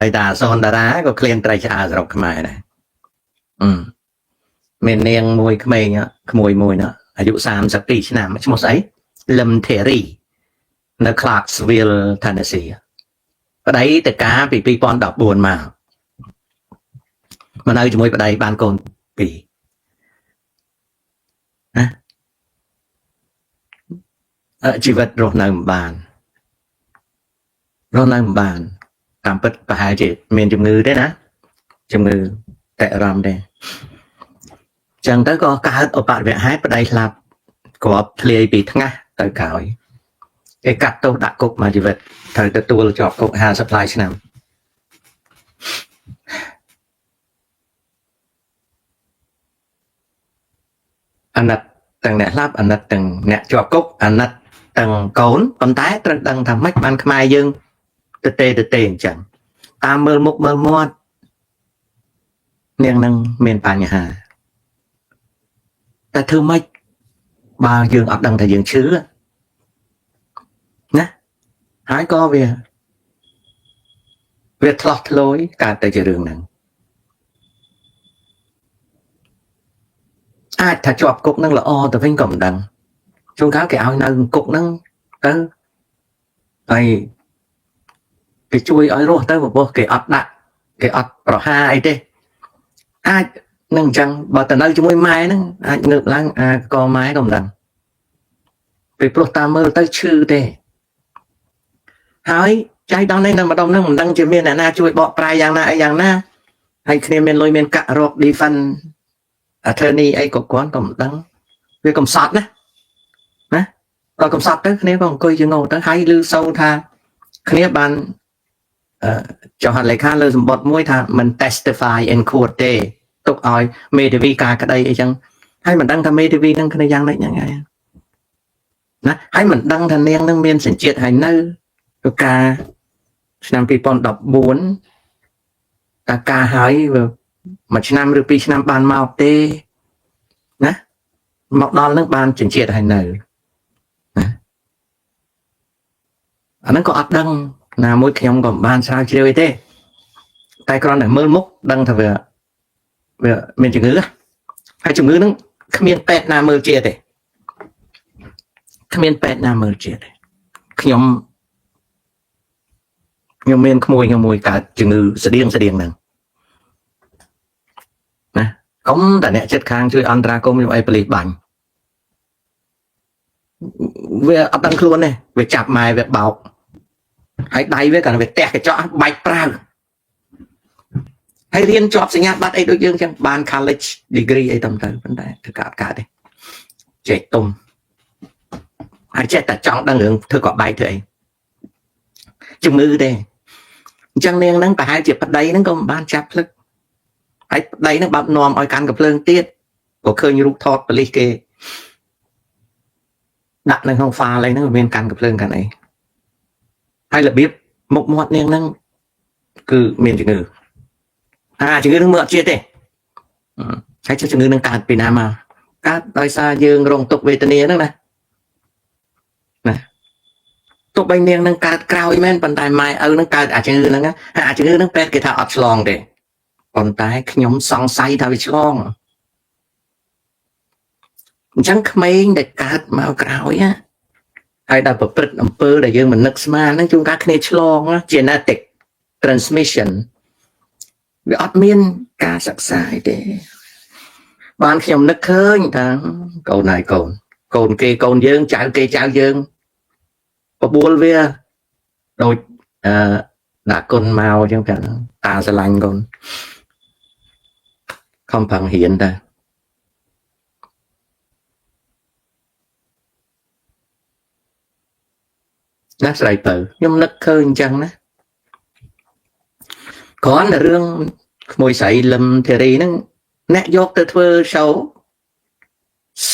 ហើយតាអសនតារាក៏ឃ្លានត្រីឆ្អើស្រុកខ្មែរដែរមាននាងមួយក្មេងក្មួយមួយណាអាយុ32ឆ្នាំឈ្មោះស្អីលឹមធេរីនៅ Clarksville Tennessee ប្តីតកាពី2014មកនៅជាមួយប្តីបានកូនពីរណាជីវិតរស់នៅមិនបានតាមពិតប្រហែលជាមានជំងឺទេណាជំងឺតែអារម្មណ៍ទេចឹងទៅក៏កើតឧបទ្ទវហេតុប្តីស្លាប់គ្រាប់ធ្លាយពីថ្ងាសទៅក្រោយគេកាត់ទោសដាក់គុកមួយជីវិតត្រូវទទួលជាប់គុក50 ឆ្នាំអាណិតទាំងអ្នកស្លាប់អាណិតទាំងអ្នកជាប់គុកអាណិតទាំងកូនប៉ុន្តែត្រូវដឹងថាម៉េចបានខ្មែរយើងទៅទេអញ្ចឹងតាមមើលមុខមើលមាត់នាងនឹងមានបញ្ហាតែធ្វើម៉េចបើយើងអត់ដឹងថាយើងឈឺណាហើយក៏វាឆ្លោះឆ្លោយកើតទៅជារឿងហ្នឹងអាចថាជាប់គុកហ្នឹងល្អទៅវិញក៏មិនដឹងជួនកាលគេឲ្យនៅគុកហ្នឹងទៅហើយគេជួយឲ្យរស់ទៅព្រោះគេអត់ដាក់គេអត់ប្រហារអីទេអាចនឹងអញ្ចឹងបើទៅនៅជាមួយម៉ែហ្នឹងអាចងើបឡើងកម៉ែក៏មិនដឹងពីព្រោះតាមមើលទៅឈឺទេហើយចៃដន្យនេះម្ដងហ្នឹងមិនដឹងជាមានអ្នកណាជួយបកប្រែយ៉ាងណាអីយ៉ាងណាហើយគ្នាមានលុយមានកាក់រក defend attorney អីក៏គាត់ក៏មិនដឹងវាកំសត់ណាដល់កំសត់ទៅគ្នាក៏អង្គុយជាងោទៅហើយឮសូវថាគ្នាបានចុះហត្ថលេខាលើសម្បត្តិមួយថាមិន testify in court ទេទុកឲ្យមេធាវីការក្តីអីចឹងហើយមិនដឹងថាមេធាវីនឹងគ្នាយ៉ាងម៉េចហ្នឹងហើយណាហើយមិនដឹងថានាងនឹងមានសញ្ជាតិហើយនៅទៅការឆ្នាំ2014តាការហើយមួយឆ្នាំឬ2ឆ្នាំបានមកទេណាមកដល់នឹងបានសញ្ជាតិហើយនៅណាអាហ្នឹងក៏អត់ដឹងណាមួយខ្ញុំក៏មិនបានស្រាវជ្រាវអីទេតែគ្រាន់តែមើលមុខដឹងថាវាមានជំងឺហើយជំងឺហ្នឹងគ្មានពេទ្យណាមើលជាទេខ្ញុំមានក្មួយកើតជំងឺស្តៀងហ្នឹងណាកុំតែអ្នកចិត្តខាងជួយអន្តរាគមន៍ខ្ញុំអីប៉ូលីសបាញ់វាអត់ដឹងខ្លួនទេវាចាប់ម៉ែវាបោកហើយដៃវាគាត់វាទះកញ្ចក់បាច់ប្រាវហើយរៀនជាប់សញ្ញាបត្រអីដូចយើងចឹងបាន college degree អីទៅប៉ុន្តែធ្វើកើតទេចេះទុំហើយចេះតែចង់ដឹងរឿងធ្វើក៏បែកធ្វើអីជំងឺទេអញ្ចឹងនាងហ្នឹងប្រហែលជាប្តីហ្នឹងក៏មិនបានចាប់ភ្លឹកហើយប្តីហ្នឹងបាត់នាំឲ្យកាន់កំភ្លើងទៀតព្រោះឃើញរូបថតប៉ូលីសគេដាក់នៅក្នុង file អីហ្នឹងមានកាន់កំភ្លើងកាន់អីហើយរបៀបមុខមាត់នាងហ្នឹងគឺមានជំងឺជំងឺនឹងមើលអត់ជាទេហើយជំងឺនឹងកើតពីណាមកកើតដោយសារយើងរងទុក្ខវេទនាហ្នឹងណាទោះបីនាងនឹងកើតក្រោយមែនប៉ុន្តែម៉ែឪនឹងកើតជំងឺហ្នឹងហើយជំងឺហ្នឹងពេទ្យគេថាអត់ឆ្លងទេប៉ុន្តែខ្ញុំសង្ស័យថាវាឆ្លងអញ្ចឹងក្មេងដែលកើតមកក្រោយហើយដល់ប្រព្រឹត្តអំពើដែលយើងមិននឹកស្មានហ្នឹងជួនកាលគ្នាឆ្លង genetic transmission វាអត់មានការសិក្សាអីទេបានខ្ញុំនឹកឃើញថាកូនហើយកូនគេកូនយើងចៅគេចៅយើងបបួលវាដូចដាក់គុណមកអញ្ចឹងតាស្រឡាញ់កូនខំប្រឹងរៀនតាណាស្រីបើខ្ញុំនឹកឃើញអញ្ចឹងណាគ្រាន់តែរឿងក្មួយស្រីលឹមធីរីហ្នឹងអ្នកយកទៅធ្វើ show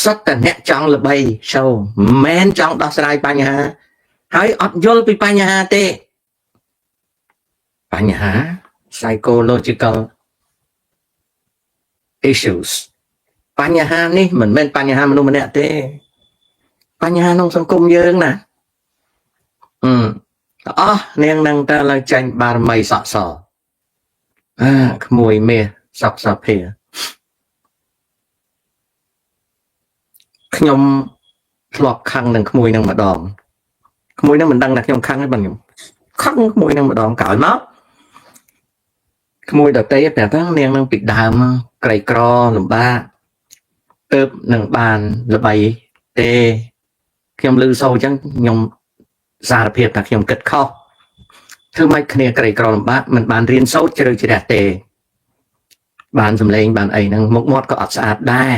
សុទ្ធតែអ្នកចង់ល្បី show មិនមែនចង់ដោះស្រាយបញ្ហាហើយអត់យល់ពីបញ្ហាទេបញ្ហា psychological issues បញ្ហានេះមិនមែនបញ្ហាមនុស្សម្នាក់ទេបញ្ហាក្នុងសង្គមយើងណានាងនឹងទៅលើចាញ់បារមីសក់ស ក្មួយមេសពសភាខ្ញុំធ្លាប់ខឹងនឹងក្មួយនឹងម្ដងក្មួយនឹងមិនដឹងថាខ្ញុំខឹងទេបងខ្ញុំខឹងក្មួយនឹងម្ដងក្រោយមកក្មួយដតេប្រាប់ថានាងនឹងពីដើមក្រីក្រលំបាកទើបនឹងបានល្បីទេខ្ញុំឮសូរអញ្ចឹងខ្ញុំសារភាពថាខ្ញុំគិតខុសធ្វើម៉េចគ្នាក្រីក្រលំបាកមិនបានរៀនសូត្រជ្រៅជ្រះទេបានសម្លេងបានអីហ្នឹងមុខមាត់ក៏អត់ស្អាតដែរ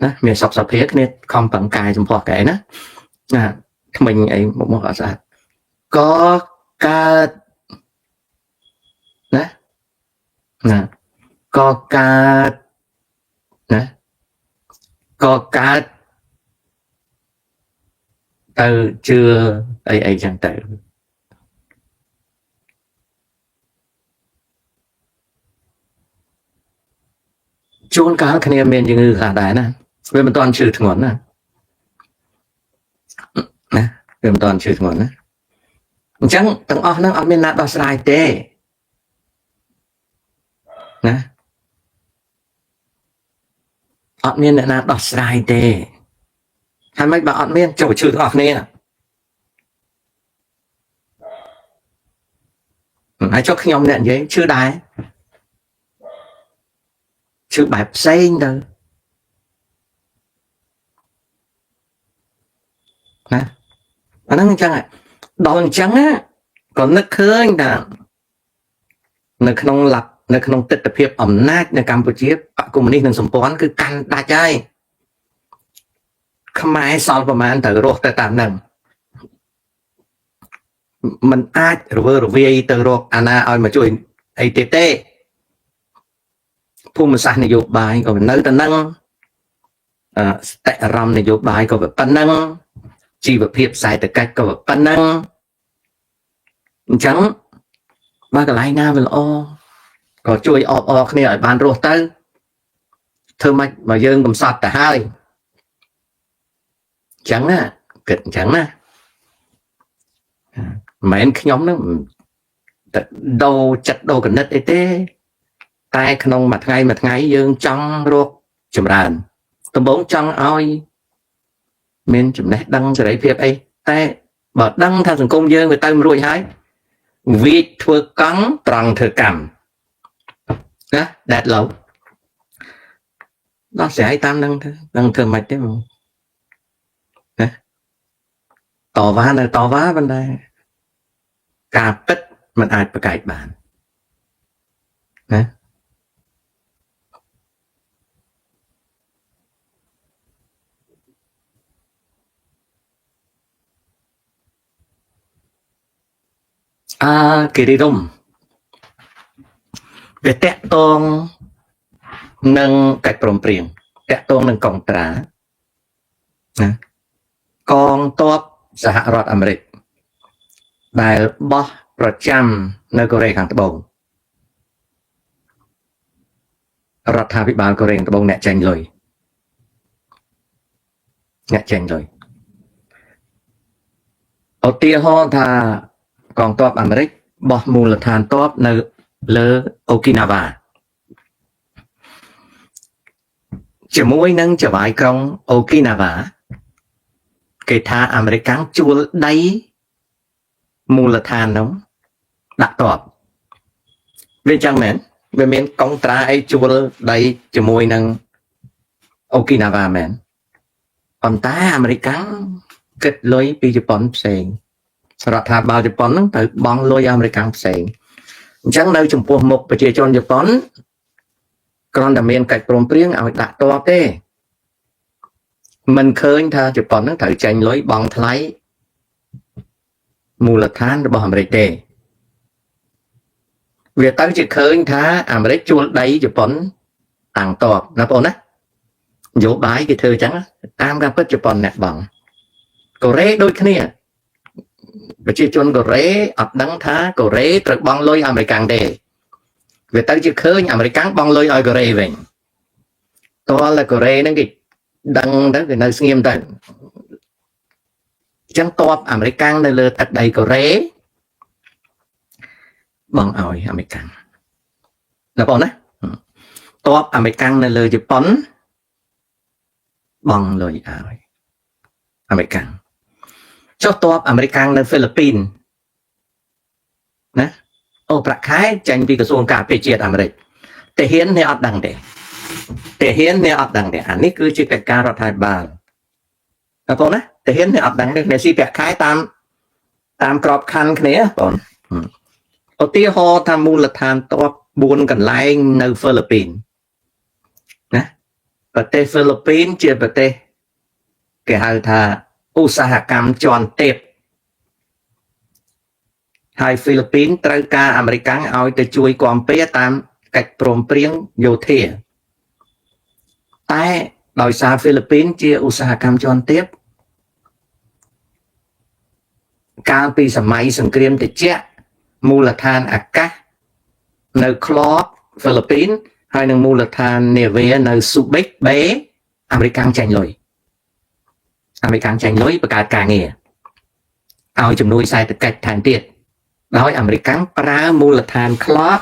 ណាមានសពសភាគ្នាខំប្រឹងកាយចំពោះកែណាថ្មិញអីមុខមាត់អត់ស្អាតក៏កើតណាក៏កើតណាក៏កើតទៅជឿអីចឹងទៅជួនកាលគ្នាមានជំងឺខ្លះដែរណាវាមិនទាន់ឈឺធ្ងន់ណាវាមិនទាន់ឈឺធ្ងន់ណាអញ្ចឹងទាំងអស់ហ្នឹងអត់មានណាដោះស្រាយទេណាអត់មានអ្នកណាដោះស្រាយទេហើយមិនបើអត់មានចុះឈឺទាំងអស់គ្នាហើយចុះខ្ញុំអ្នកនិយាយឈឺដែរឈឺបែបផ្សេងទៅណាអាហ្នឹងអញ្ចឹងដល់អញ្ចឹងក៏នឹកឃើញថានៅក្នុងទិដ្ឋភាពអំណាចនៅកម្ពុជាបកកុម្មុយនីសនិងសម្ព័ន្ធគឺកាន់ដាច់ហើយខ្មែរសល់ប្រមាណទៅរស់ទៅតាមហ្នឹងมันអាចរវើរវាយទៅរកអាណាឲ្យមកជួយអីទៀតទេភូមិសាស្ត្រនយោបាយក៏នៅតែហ្នឹងស្ថិរមនយោបាយក៏ប៉ុណ្ណឹងជីវភាពសេដ្ឋកិច្ចក៏ប៉ុណ្ណឹងអញ្ចឹងបើកន្លែងណាវាល្អក៏ជួយអបអរគ្នាឲ្យបានរស់ទៅធ្វើម៉េចមកយើងកំសត់ទៅហើយអញ្ចឹងណាគិតអញ្ចឹងណាមិនមែនខ្ញុំនឹងតែដូរចិត្តដូរគណិតអីទេតែក្នុងមួយថ្ងៃយើងចង់រកចម្រើនដំបូងចង់ឲ្យមានចំណេះដឹងសេរីភាពអីតែបើដឹងថាសង្គមយើងវាទៅមិនរួចហើយវាធ្វើកង់ត្រង់ធ្វើកម្មណាដែលឡូវដោះស្រាយតាមនឹងទៅដឹងធ្វើមិនទេបងណាតវ៉ានៅតវ៉ាប៉ុន្តែការពិតมันអាចប្រកែកបានណាគិរិរមវាតកតងនឹងកិច្ចព្រមព្រៀងតកតងនឹងកងត្រាណាកងទ័ពសហរដ្ឋអាមេរិកដែលបោះប្រចាំនៅកូរ៉េខាងត្បូងរដ្ឋាភិបាលកូរ៉េខាងត្បូងអ្នកចេញលុយឧទាហរណ៍ថាកងទ័ពអាមេរិកបោះមូលដ្ឋានទ័ពនៅលើអូគីណាវ៉ាជាមួយនឹងចៅហ្វាយក្រុងអូគីណាវ៉ាគេថាអាមេរិកជួលដីមូលដ្ឋាននោះដាក់ទ័ពវាចឹងមែនវាមានកងត្រាអីជួលដីជាមួយនឹងអូគីណាវ៉ាមែនប៉ុន្តែអាមេរិកគិតលុយពីជប៉ុនផ្សេងរដ្ឋាភិបាលជប៉ុនហ្នឹងទៅបង់លុយអាមេរិកផ្សេងអញ្ចឹងនៅចំពោះមុខប្រជាជនជប៉ុនគ្រាន់តែមានកិច្ចព្រមព្រៀងឲ្យដាក់ទ័ពទេមិនឃើញថាជប៉ុនហ្នឹងត្រូវចាញ់លុយបង់ថ្លៃមូលដ្ឋានរបស់អាមេរិកទេវាទៅជាឃើញថាអាមេរិកជួលដីជប៉ុនតាំងទ័ពណាបងណានយោបាយគេធ្វើអញ្ចឹងតាមការពិតជប៉ុនអ្នកបង់កូរ៉េដូចគ្នាប្រជាជនកូរ៉េអត់ដឹងថាកូរ៉េត្រូវបង់លុយអាមេរិកទេវាទៅជាឃើញអាមេរិកបង់លុយឲ្យកូរ៉េវិញតើកូរ៉េហ្នឹងគេដឹងទៅគេនៅស្ងៀមទៅអញ្ចឹងតបអាមេរិកនៅលើទឹកដីកូរ៉េបង់ឲ្យអាមេរិក ណាបងណាតបអាមេរិកនៅលើជប៉ុនបងលុយឲ្យអាមេរិកចុះតបអាមេរិកនៅហ្វីលីពីនណាអូប្រាក់ខែចាញ់ពីក្រសួងការពារជាតិអាមេរិកតែហ៊ានអ្នកអត់ដឹងទេអានេះគឺជាកិច្ចការរដ្ឋាភិបាលណាបងណាតែហ៊ានអ្នកអត់ដឹងទេអ្នកស៊ីប្រាក់ខែតាមក្របខ័ណ្ឌគ្នាបងឧទាហរណ៍ថាមូលដ្ឋានតប4កន្លែងនៅហ្វីលីពីនណាប្រទេសហ្វីលីពីនជាប្រទេសគេហៅថាឧស្សាហកម្មជាន់ទាបហើយហ្វីលីពីនត្រូវការអាមេរិកឲ្យទៅជួយគាំពារតាមកិច្ចព្រមព្រៀងយោធាតែដោយសារហ្វីលីពីនជាឧស្សាហកម្មជាន់ទាបកាលពីសម័យសង្គ្រាមត្រជាក់មូលដ្ឋានអាកាសនៅក្របហ្វីលីពីនហើយនឹងមូលដ្ឋាននាវានៅស៊ូប៊ិកបេអាមេរិកចាញ់លុយបង្កើតការងារឲ្យជំនួយសេដ្ឋកិច្ចថែមទៀតដោយអាមេរិកប្រើមូលដ្ឋានក្រប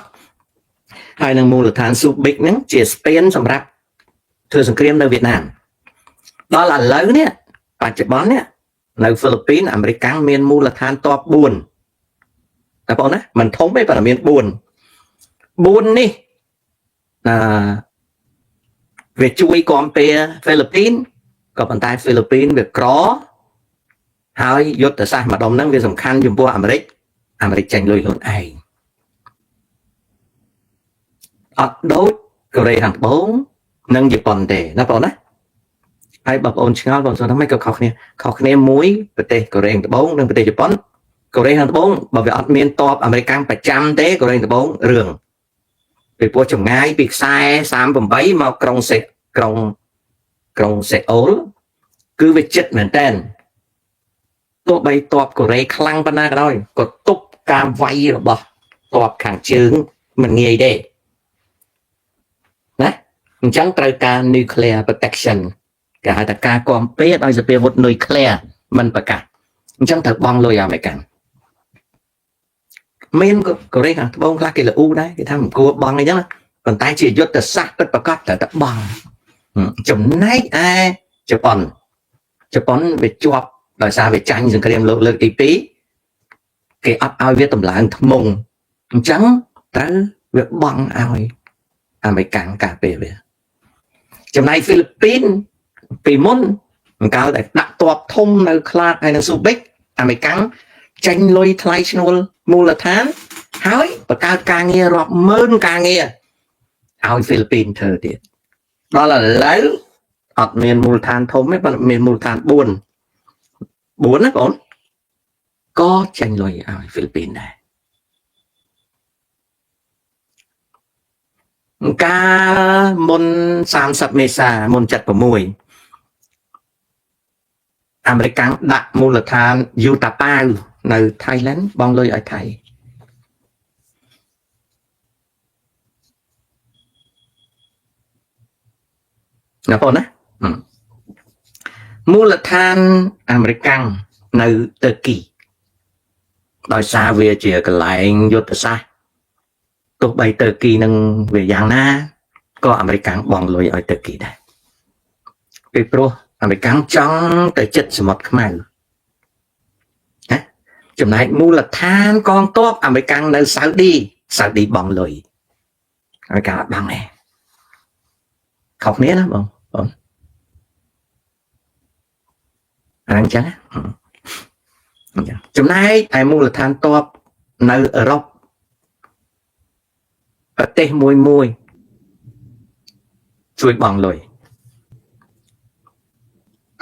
ហើយនឹងមូលដ្ឋានស៊ូប៊ិកហ្នឹងជាស្ពានសម្រាប់ធ្វើសង្គ្រាមនៅវៀតណាមដល់ឥឡូវនេះបច្ចុប្បន្ននេះនៅហ្វីលីពីនអាមេរិកមានមូលដ្ឋានទ័ព4តែបងណាមិនធំទេប៉ុន្តែមាន4នេះវាជួយគាំពារហ្វីលីពីនក៏ប៉ុន្តែហ្វីលីពីនវាក្រហើយយុទ្ធសាស្ត្រម្ដុំហ្នឹងវាសំខាន់ចំពោះអាមេរិកចាញ់លុយខ្លួនឯងអត់ដូចកូរ៉េខាងត្បូងនិងជប៉ុនទេណាបងណាហើយបងប្អូនឆ្ងល់បងសួរថាម៉េចក៏ខុសគ្នាមួយប្រទេសកូរ៉េខាងត្បូងនិងប្រទេសជប៉ុនកូរ៉េខាងត្បូងបើវាអត់មានតបអាមេរិកប្រចាំទេកូរ៉េខាងត្បូងរឿងពីព្រោះចម្ងាយពីខ្សែ38មកក្រុងសេអ៊ូលគឺវាជិតមែនតើទោះបីតបកូរ៉េខ្លាំងប៉ុណ្ណាក៏ដោយក៏ទប់ការវាយរបស់តបខាងជើងមិនងាយទេណាអញ្ចឹងត្រូវការ nuclear protection គេហៅថាការគាំពារដោយសភាវុធ nuclear មិនប្រកាសអញ្ចឹងត្រូវបង់លុយអាមេរិកមានកូរ៉េខាងត្បូងខ្លះគេល្អូដែរគេថាមិនគួរបង់អីចឹងណាប៉ុន្តែជាយុទ្ធសាស្ត្រពិតប្រាកដត្រូវតែបង់ចំណែកឯជប៉ុនវាជាប់ដោយសារវាចាញ់សង្គ្រាមលោកលើកទី2គេអត់ឲ្យវាតម្លើងថ្មងអញ្ចឹងត្រូវវាបង់ឲ្យអាមេរិកការពារវាចំណែកហ្វីលីពីនពីមុនបង្កើតតែដាក់ទ័ពធំនៅខ្លាតហើយនៅស៊ូប៊ិកអាមេរិកចាញ់លុយថ្លៃឈ្នួលមូលដ្ឋានហើយបង្កើតការងាររាប់ម៉ឺនការងារឲ្យហ្វីលីពីនធ្វើទៀតដល់ឥឡូវអត់មានមូលដ្ឋានធំទេប៉ុន្តែមានមូលដ្ឋាន4ណាបងក៏ចាញ់លុយឲ្យហ្វីលីពីនដែរកាលមុន30មេសាមុន76អាមេរិកដាក់មូលដ្ឋានយូតាប៉ាវនៅ Thailand បងលុយឲ្យថៃណាបងណាមូលដ្ឋានអាមេរិកនៅតឺគីដោយសារវាជាកន្លែងយុទ្ធសាស្ត្រទោះបីតឺគីនឹងវាយ៉ាងណាក៏អាមេរិកបង់លុយឲ្យតឺគីដែរពីព្រោះអាមេរិកចង់ទៅជិតសមុទ្រខ្មៅណាចំណែកមូលដ្ឋានកងទ័ពអាមេរិកនៅសាអូឌីបង់លុយអាមេរិកអត់បង់ទេខុសគ្នាណាបងអញ្ចឹងចំណែកឯមូលដ្ឋានទ័ពនៅអឺរ៉ុបប្រទេសមួយជួយបង់លុយ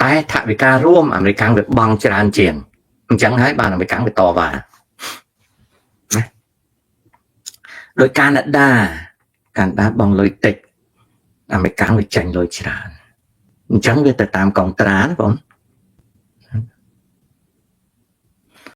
តែថវិការួមអាមេរិកវាបង់ច្រើនជាងអញ្ចឹងហើយបានអាមេរិកវាតវ៉ាណាដោយកាណាដាបង់លុយតិចអាមេរិកវាចាញ់លុយច្រើនអញ្ចឹងវាទៅតាមកងត្រាណាបង